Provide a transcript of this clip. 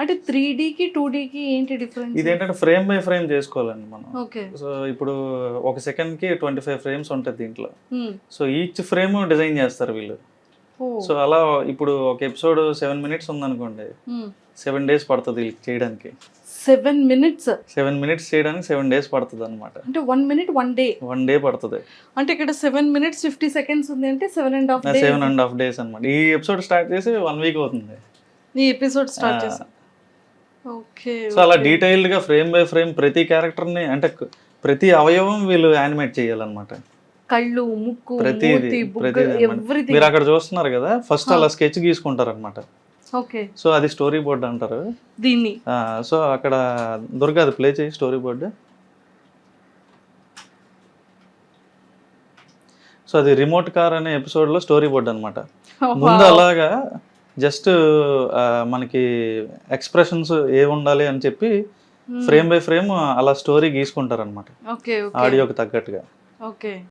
అంటే 3Dకి 2Dకి ఏంటి డిఫరెన్స్? ఇదేంటంటే ఫ్రేమ్ బై ఫ్రేమ్ చేసుకోవాలండి మనం. ఓకే. సో ఇప్పుడు ఒక సెకండ్కి 25 ఫ్రేమ్స్ ఉంటుంది దీంట్లో. సో ఈచ్ ఫ్రేమ్ డిజైన్ చేస్తారు వీళ్ళు. సో అలా ఇప్పుడు ఒక ఎపిసోడ్ 7 మినిట్స్ ఉందనుకోండి, 7 డేస్ పడుతుంది వీళ్ళకి చేయడానికి. 7 మినిట్స్ 7 మినిట్స్ చేయడానికి 7 డేస్ పడుతుంది అనమాట. అంటే 1 మినిట్ 1 డే. 1 డే పడుతుంది. అంటే ఇక్కడ 7 మినిట్స్ 50 సెకండ్స్ ఉంది అంటే 7.5 డే. 7.5 days అనమాట. ఈ ఎపిసోడ్ స్టార్ట్ చేసి 1 వీక్ అవుతుంది. ఈ ఎపిసోడ్ స్టార్ట్ చేసా. ఓకే. సో అలా డీటెయిల్డ్గా ఫ్రేమ్ బై ఫ్రేమ్ ప్రతి క్యారెక్టర్ని అంటే ప్రతి అవయవం వీళ్ళు యానిమేట్ చేయాలన్నమాట. కళ్ళు, ముక్కు, ప్రతిది మూతి, బుగ్గ, ప్రతిది ఎవ్రీథింగ్. మీరు అక్కడ చూస్తున్నారు కదా, ఫస్ట్ అలా స్కెచ్ గీసుకుంటారు అనమాట. ఓకే. సో అది స్టోరీ బోర్డ్ అంటారు దీన్ని. సో అక్కడ దుర్గా అది ప్లే చేయి స్టోరీ బోర్డు. సో అది రిమోట్ కార్ అనే ఎపిసోడ్లో స్టోరీ బోర్డ్ అనమాట. ముందు అలాగా జస్ట్ మనకి ఎక్స్ప్రెషన్స్ ఏ ఉండాలి అని చెప్పి ఫ్రేమ్ బై ఫ్రేమ్ అలా స్టోరీ గీసుకుంటారు అనమాట, ఓకే. ఆడియోకి తగ్గట్టుగా. ఓకే.